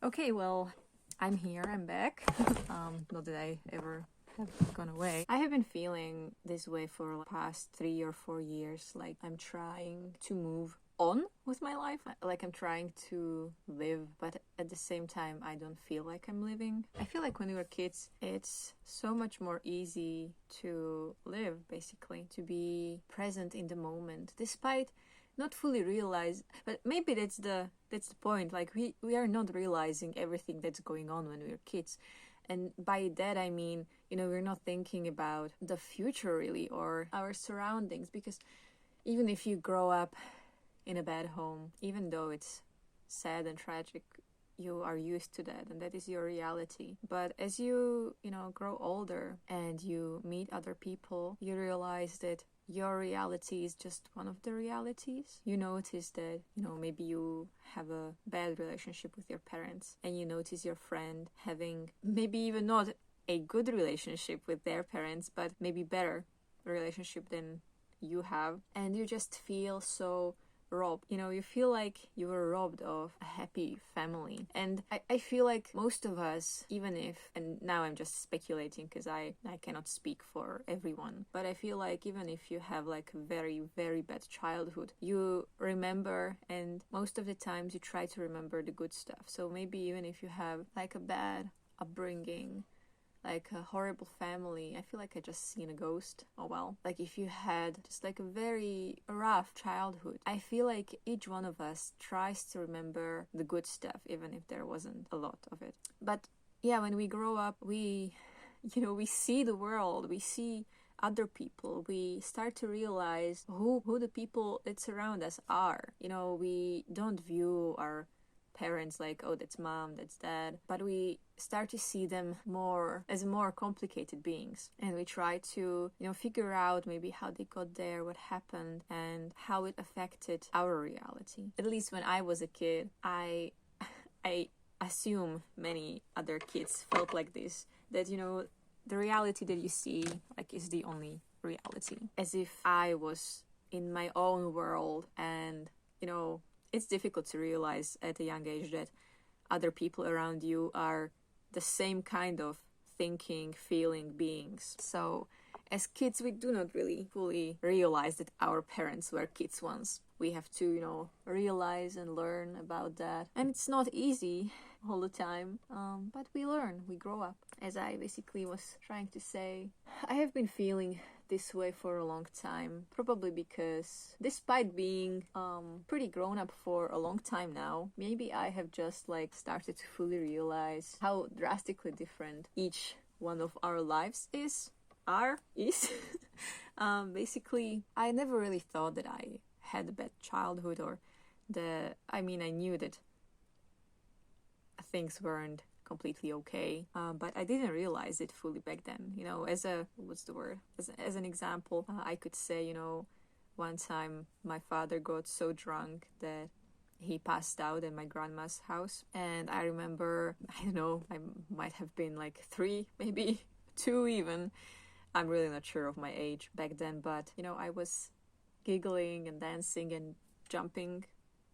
Okay, well, I'm here, I'm back. Not that I ever have gone away. I have been feeling this way for the past 3 or 4 years. Like I'm trying to move on with my life. Like I'm trying to live, but at the same time, I don't feel like I'm living. I feel like when we were kids, it's so much more easy to live, basically, to be present in the moment, despite not fully realize, but maybe that's the point. Like we are not realizing everything that's going on when we're kids. And by that I mean, we're not thinking about the future really or our surroundings, because even if you grow up in a bad home, even though it's sad and tragic, you are used to that and that is your reality. But as you grow older and you meet other people, you realize that your reality is just one of the realities. You notice that, maybe you have a bad relationship with your parents, and you notice your friend having maybe even not a good relationship with their parents, but maybe better relationship than you have, and you just feel so robbed. You feel like you were robbed of a happy family. And I feel like most of us, even if, and now I'm just speculating because I cannot speak for everyone, but I feel like even if you have like a very, very bad childhood, you remember, and most of the times you try to remember the good stuff. So maybe even if you have like a bad upbringing, like a horrible family, I feel like I just seen a ghost. Oh well. Like if you had just like a very rough childhood, I feel like each one of us tries to remember the good stuff, even if there wasn't a lot of it. But yeah, when we grow up, we see the world, we see other people, we start to realize who the people that surround us are. We don't view our parents like, oh, that's mom, that's dad, but we start to see them more as more complicated beings, and we try to figure out maybe how they got there, what happened, and how it affected our reality. At least when I was a kid, I assume many other kids felt like this, that the reality that you see like is the only reality, as if I was in my own world. And it's difficult to realize at a young age that other people around you are the same kind of thinking, feeling beings. So as kids, we do not really fully realize that our parents were kids once. We have to, realize and learn about that. And it's not easy all the time, but we learn, we grow up. As I basically was trying to say, I have been feeling this way for a long time, probably because despite being pretty grown up for a long time now, maybe I have just like started to fully realize how drastically different each one of our lives is. Basically, I never really thought that I had a bad childhood, or I knew that things weren't completely okay, but I didn't realize it fully back then. As an example, I could say, one time my father got so drunk that he passed out at my grandma's house, and I remember, I don't know, I might have been like 3, maybe 2 even. I'm really not sure of my age back then, but I was giggling and dancing and jumping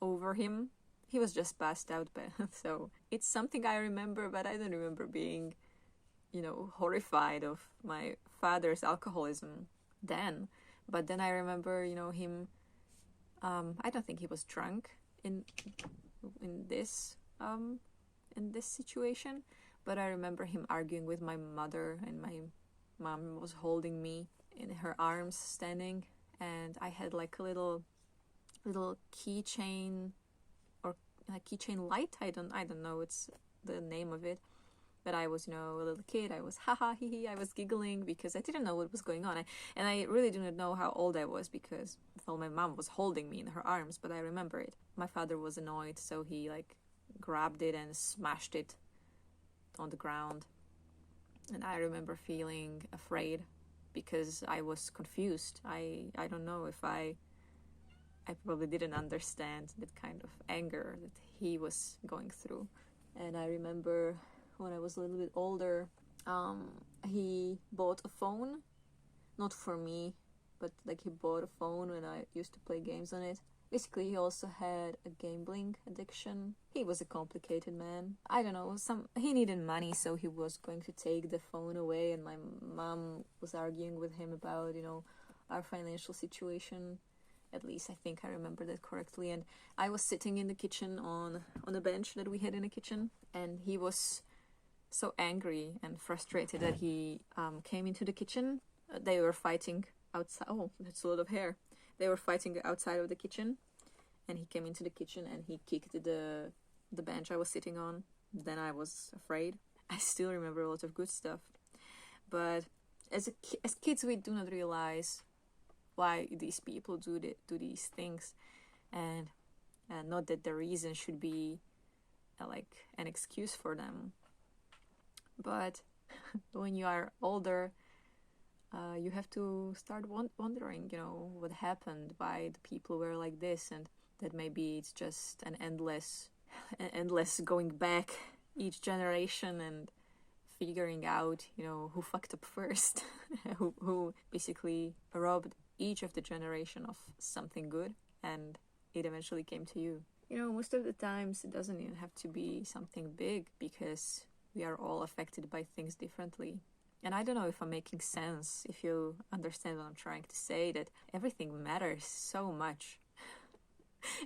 over him. He was just passed out, so it's something I remember, but I don't remember being, horrified of my father's alcoholism then. But then I remember, him. I don't think he was drunk in this situation, but I remember him arguing with my mother, and my mom was holding me in her arms, standing, and I had like a little keychain, or a keychain light. I don't know it's the name of it, but I was a little kid. I was haha hee hee. I was giggling because I didn't know what was going on, and I really do not know how old I was, because my mom was holding me in her arms, but I remember it. My father was annoyed, so he like grabbed it and smashed it on the ground, and I remember feeling afraid because I was confused. I don't know if I probably didn't understand that kind of anger that he was going through. And I remember when I was a little bit older, he bought a phone, not for me, but like he bought a phone when I used to play games on it. Basically, he also had a gambling addiction. He was a complicated man. I don't know, he needed money, so he was going to take the phone away, and my mom was arguing with him about, our financial situation. At least I think I remember that correctly. And I was sitting in the kitchen on a bench that we had in the kitchen, and he was so angry and frustrated that he came into the kitchen. They were fighting outside. Oh, that's a lot of hair. They were fighting outside of the kitchen, and he came into the kitchen and he kicked the bench I was sitting on. Then I was afraid. I still remember a lot of good stuff, but as kids we do not realize why these people do these things, and not that the reason should be like an excuse for them. But when you are older, you have to start wondering, what happened, why the people were like this, and that maybe it's just an endless going back each generation and figuring out, who fucked up first, who basically robbed each of the generation of something good, and it eventually came to you. Most of the times it doesn't even have to be something big, because we are all affected by things differently. And I don't know if I'm making sense, if you understand what I'm trying to say, that everything matters so much.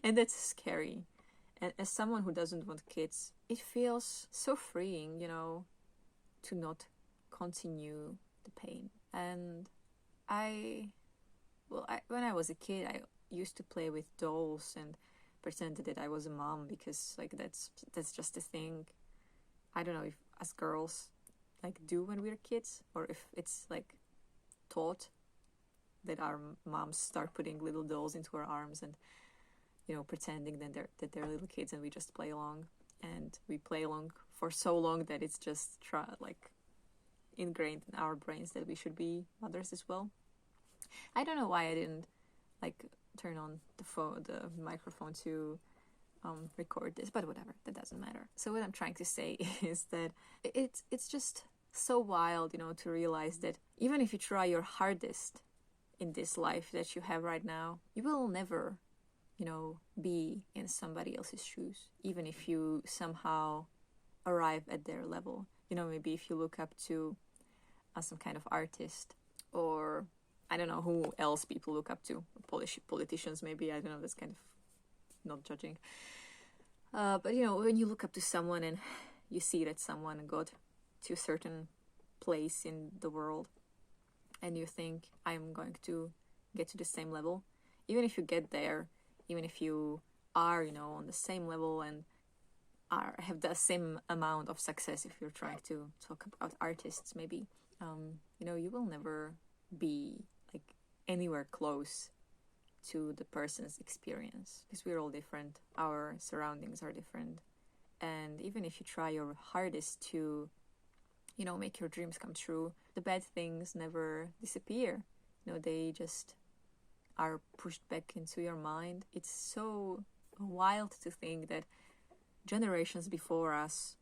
And that's scary. And as someone who doesn't want kids, it feels so freeing, to not continue the pain. And when I was a kid, I used to play with dolls and pretended that I was a mom, because that's just a thing. I don't know if as girls do when we're kids, or if it's taught that our moms start putting little dolls into our arms and pretending that they're little kids, and we just play along, and we play along for so long that it's just ingrained in our brains that we should be mothers as well. I don't know why I didn't turn on the microphone to record this, but whatever, that doesn't matter. So what I'm trying to say is that it's just so wild, to realize that even if you try your hardest in this life that you have right now, you will never, be in somebody else's shoes, even if you somehow arrive at their level. Maybe if you look up to some kind of artist, or I don't know who else people look up to, politicians maybe, I don't know, that's kind of not judging. But when you look up to someone and you see that someone got to a certain place in the world, and you think, I'm going to get to the same level, even if you get there, even if you are, on the same level and have the same amount of success, if you're trying to talk about artists maybe, you will never be anywhere close to the person's experience, because we're all different, our surroundings are different, and even if you try your hardest to make your dreams come true, the bad things never disappear. They just are pushed back into your mind. It's so wild to think that generations before us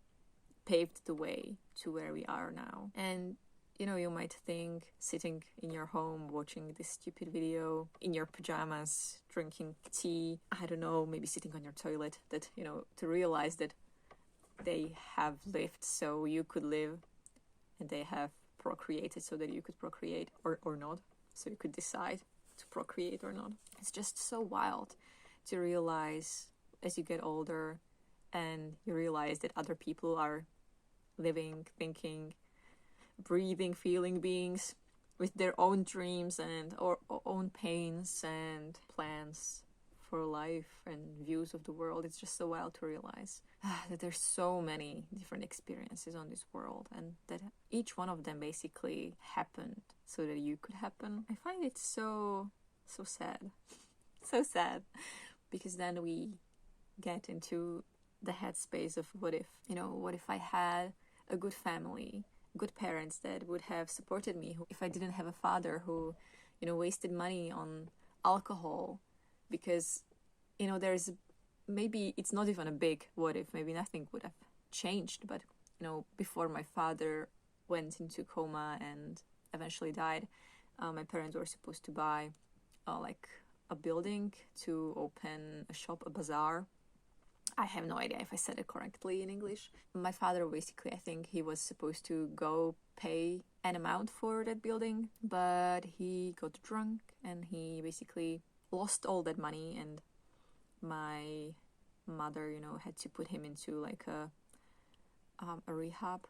paved the way to where we are now. And you might think, sitting in your home watching this stupid video in your pajamas, drinking tea, I don't know, maybe sitting on your toilet, that to realize that they have lived so you could live, and they have procreated so that you could procreate, or not, so you could decide to procreate or not. It's just so wild to realize as you get older, and you realize that other people are living, thinking, breathing, feeling beings with their own dreams and or own pains and plans for life and views of the world. It's just so wild to realize that there's so many different experiences on this world, and that each one of them basically happened so that you could happen. I find it so sad. So sad, because then we get into the headspace of what if I had a good family, good parents that would have supported me, if I didn't have a father who wasted money on alcohol, because there's maybe it's not even a big what if, maybe nothing would have changed, but before my father went into coma and eventually died, my parents were supposed to buy a building to open a shop, a bazaar. I have no idea if I said it correctly in English. My father, basically, I think he was supposed to go pay an amount for that building, but he got drunk and he basically lost all that money, and my mother, had to put him into like a rehab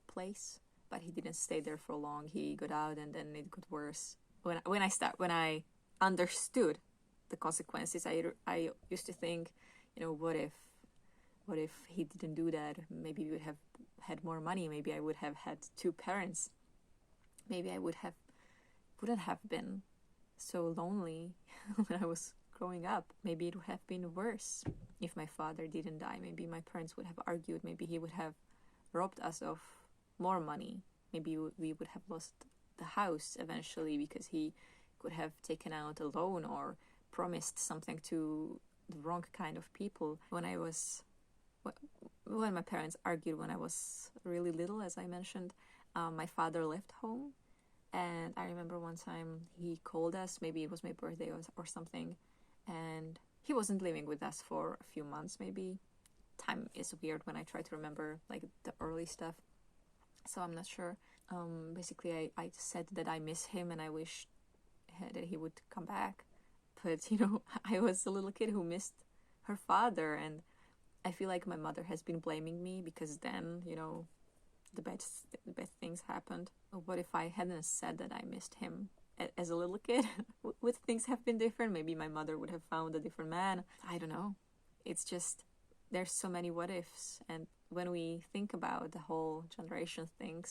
place, but he didn't stay there for long. He got out and then it got worse. When I understood the consequences, I used to think, what if he didn't do that? Maybe we would have had more money. Maybe I would have had two parents. Maybe I wouldn't have been so lonely when I was growing up. Maybe it would have been worse if my father didn't die. Maybe my parents would have argued. Maybe he would have robbed us of more money. Maybe we would have lost the house eventually because he could have taken out a loan or promised something to the wrong kind of people. When my parents argued when I was really little, as I mentioned, my father left home. And I remember one time he called us, maybe it was my birthday or something, and he wasn't living with us for a few months, maybe. Time is weird when I try to remember like the early stuff, so I'm not sure. Basically, I said that I miss him and I wish that he would come back. But, I was a little kid who missed her father, and I feel like my mother has been blaming me because then, the bad things happened. What if I hadn't said that I missed him as a little kid? Would things have been different? Maybe my mother would have found a different man. I don't know. It's just, there's so many what ifs. And when we think about the whole generations thing,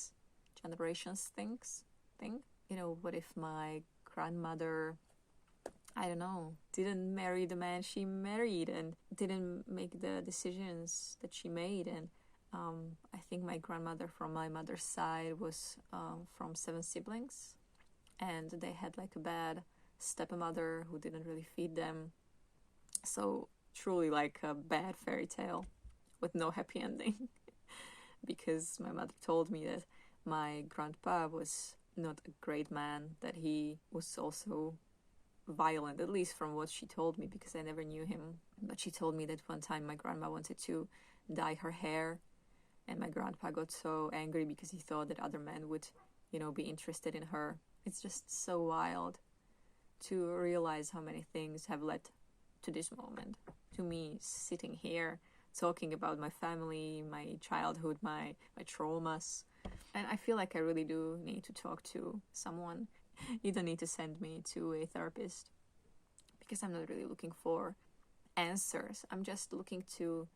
what if my grandmother, I don't know, didn't marry the man she married and didn't make the decisions that she made? And I think my grandmother from my mother's side was from 7 siblings, and they had like a bad stepmother who didn't really feed them. So truly like a bad fairy tale with no happy ending. Because my mother told me that my grandpa was not a great man, that he was also violent, at least from what she told me, because I never knew him. But she told me that one time my grandma wanted to dye her hair, and my grandpa got so angry because he thought that other men would, be interested in her. It's just so wild to realize how many things have led to this moment. To me, sitting here, talking about my family, my childhood, my traumas. And I feel like I really do need to talk to someone. You don't need to send me to a therapist, because I'm not really looking for answers. I'm just looking to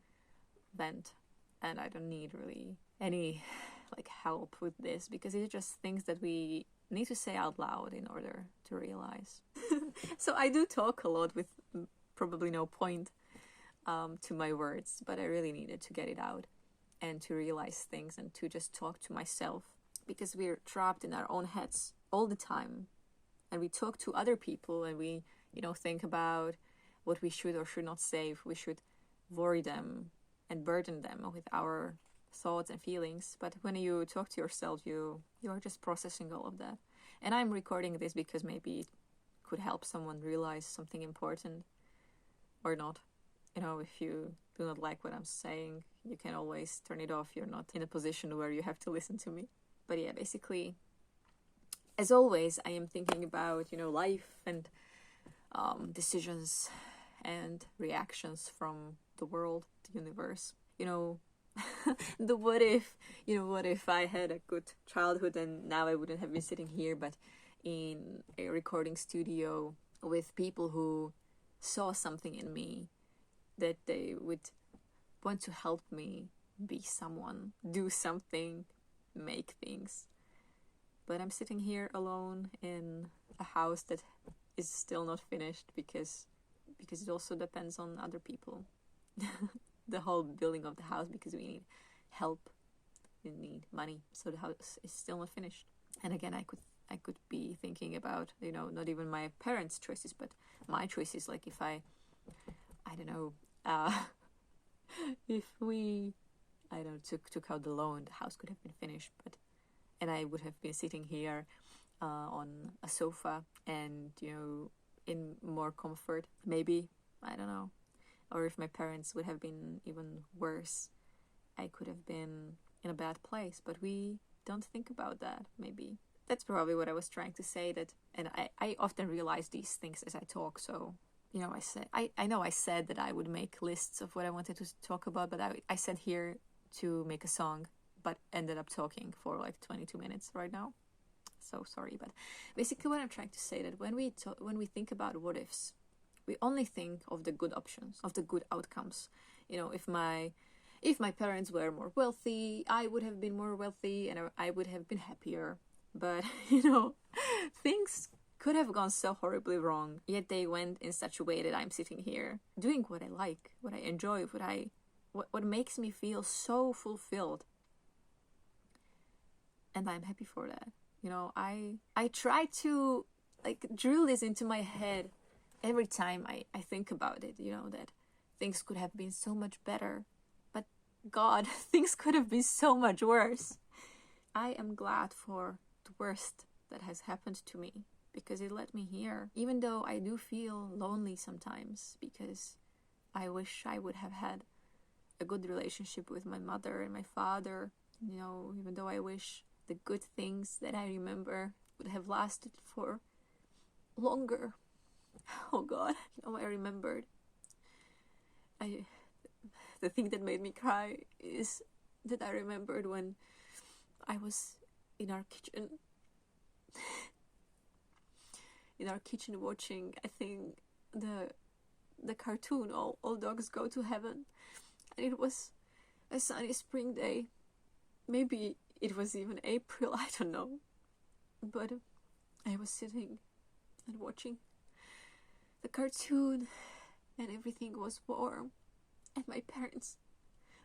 vent, and I don't need really any help with this, because it's just things that we need to say out loud in order to realize. So I do talk a lot with probably no point to my words, but I really needed to get it out and to realize things and to just talk to myself, because we're trapped in our own heads all the time, and we talk to other people and we think about what we should or should not say, if we should worry them and burden them with our thoughts and feelings. But when you talk to yourself, you are just processing all of that. And I'm recording this because maybe it could help someone realize something important, or not. If you do not like what I'm saying, you can always turn it off. You're not in a position where you have to listen to me. But yeah, basically, as always, I am thinking about, life and decisions and reactions from the world, the universe. The what if I had a good childhood and now I wouldn't have been sitting here, but in a recording studio with people who saw something in me, that they would want to help me be someone, do something, make things. But I'm sitting here alone in a house that is still not finished because it also depends on other people. The whole building of the house, because we need help, we need money, so the house is still not finished. And again, I could be thinking about, not even my parents' choices, but my choices. Like if I don't know, if we, took out the loan, the house could have been finished, and I would have been sitting here on a sofa and, in more comfort. Maybe, I don't know. Or if my parents would have been even worse, I could have been in a bad place. But we don't think about that, maybe. That's probably what I was trying to say. And I often realize these things as I talk. So, I know I said that I would make lists of what I wanted to talk about, but I said here to make a song, but ended up talking for like 22 minutes right now. So sorry, but basically what I'm trying to say that when we think about what ifs, we only think of the good options, of the good outcomes. If my parents were more wealthy, I would have been more wealthy and I would have been happier. But things could have gone so horribly wrong, yet they went in such a way that I'm sitting here doing what I like, what I enjoy, what makes me feel so fulfilled. And I'm happy for that. I try to drill this into my head every time I think about it, that things could have been so much better. But God, things could have been so much worse. I am glad for the worst that has happened to me because it led me here. Even though I do feel lonely sometimes because I wish I would have had a good relationship with my mother and my father. Even though I wish the good things that I remember would have lasted for longer. Oh God, I remembered. The thing that made me cry is that I remembered when I was in our kitchen watching, I think, the cartoon All Dogs Go to Heaven, and it was a sunny spring day. Maybe it was even April, I don't know, but I was sitting and watching the cartoon and everything was warm and my parents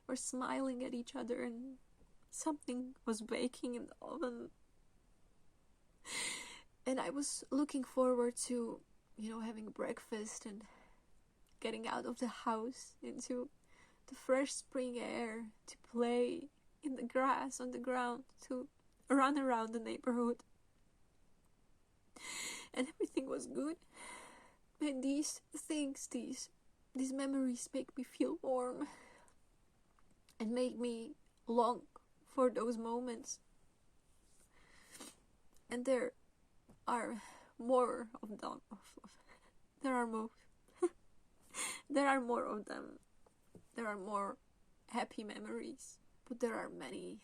were smiling at each other and something was baking in the oven. And I was looking forward to, having breakfast and getting out of the house into the fresh spring air, to play in the grass on the ground, to run around the neighborhood. And everything was good. And these things, these memories make me feel warm and make me long for those moments. And there are more of them. There are more. There are more of them. There are more happy memories, but there are many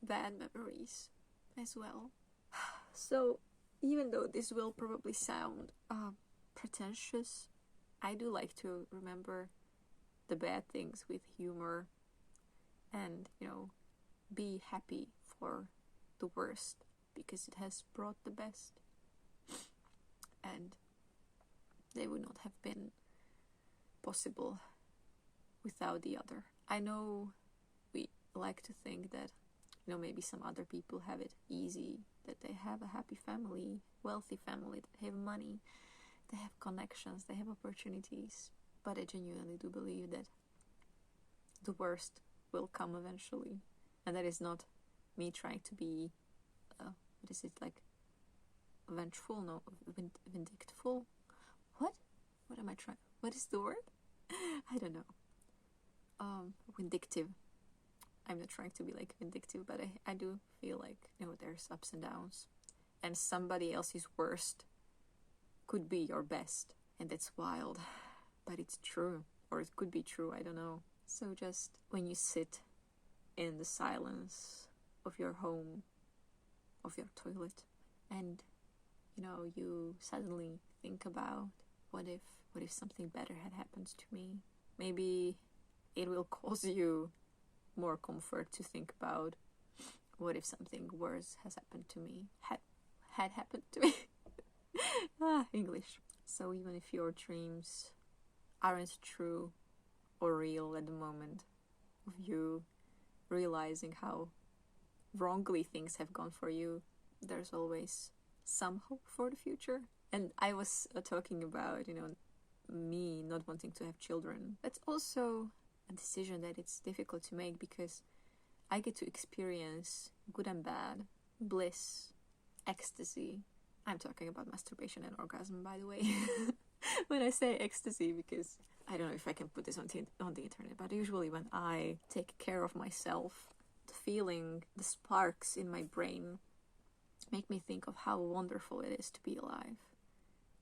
bad memories as well. So, even though this will probably sound pretentious, I do like to remember the bad things with humor and, be happy for the worst because it has brought the best. And they would not have been possible without the other. I know we like to think that, maybe some other people have it easy, that they have a happy family, wealthy family, that have money, they have connections, they have opportunities. But I genuinely do believe that the worst will come eventually. And that is not me trying to be, vengeful? No, vindictful? What am I trying? What is the word? I don't know. Vindictive. I'm not trying to be vindictive, but I do feel like, there's ups and downs. And somebody else's worst could be your best. And that's wild. But it's true. Or it could be true, I don't know. So just when you sit in the silence of your home, of your toilet, and, you suddenly think about what if something better had happened to me. Maybe it will cause you more comfort to think about what if something worse has happened to me, had happened to me. English. So even if your dreams aren't true or real at the moment of you realizing how wrongly things have gone for you, there's always some hope for the future. And I was talking about, me not wanting to have children. That's also a decision that it's difficult to make because I get to experience good and bad, bliss, ecstasy, I'm talking about masturbation and orgasm, by the way, when I say ecstasy, because I don't know if I can put this on the internet, but usually when I take care of myself, the feeling, the sparks in my brain make me think of how wonderful it is to be alive.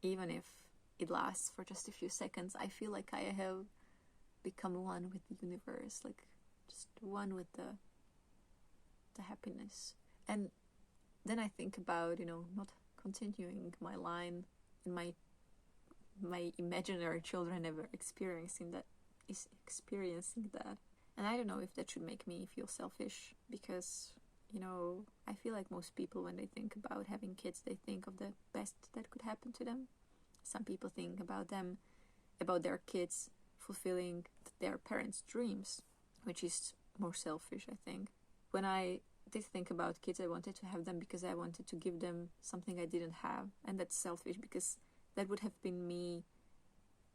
Even if it lasts for just a few seconds, I feel like I have become one with the universe, like just one with the happiness. And then I think about, not continuing my line and my imaginary children ever experiencing that. And I don't know if that should make me feel selfish, because I feel like most people, when they think about having kids, they think of the best that could happen to them. Some people think about their kids fulfilling their parents' dreams, which is more selfish, I think. When I did think about kids, I wanted to have them because I wanted to give them something I didn't have, and that's selfish, because that would have been me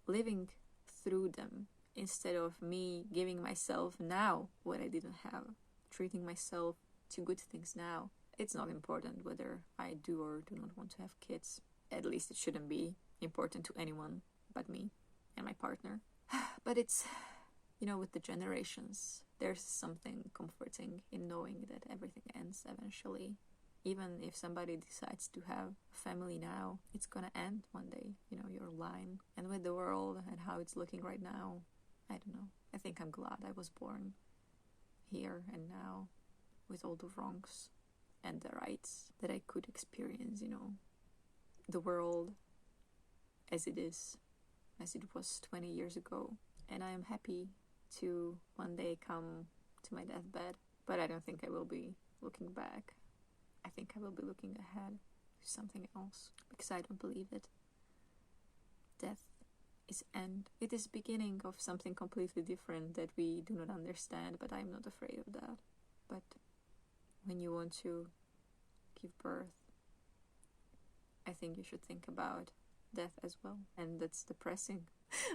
living through them instead of me giving myself now what I didn't have, treating myself to good things now. It's not important whether I do or do not want to have kids. At least it shouldn't be important to anyone but me and my partner. But it's, with the generations, there's something comforting in knowing that everything ends eventually. Even if somebody decides to have a family now, it's gonna end one day, your line. And with the world and how it's looking right now, I don't know. I think I'm glad I was born here and now, with all the wrongs and the rights, that I could experience, the world as it is, as it was 20 years ago. And I am happy to one day come to my deathbed, but I don't think I will be looking back. I think I will be looking ahead to something else, because I don't believe that death is end. It is beginning of something completely different that we do not understand, but I'm not afraid of that. But when you want to give birth, I think you should think about death as well, and that's depressing.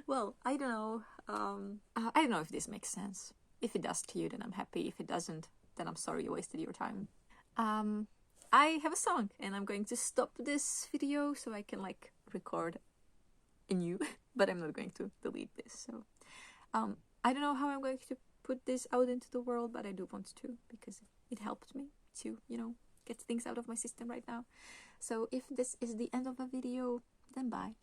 Well, I don't know. I don't know if this makes sense. If it does to you, then I'm happy. If it doesn't, then I'm sorry you wasted your time. I have a song, and I'm going to stop this video so I can record a new, but I'm not going to delete this. So I don't know how I'm going to put this out into the world, but I do want to, because it helped me to, get things out of my system right now. So if this is the end of a video, then bye.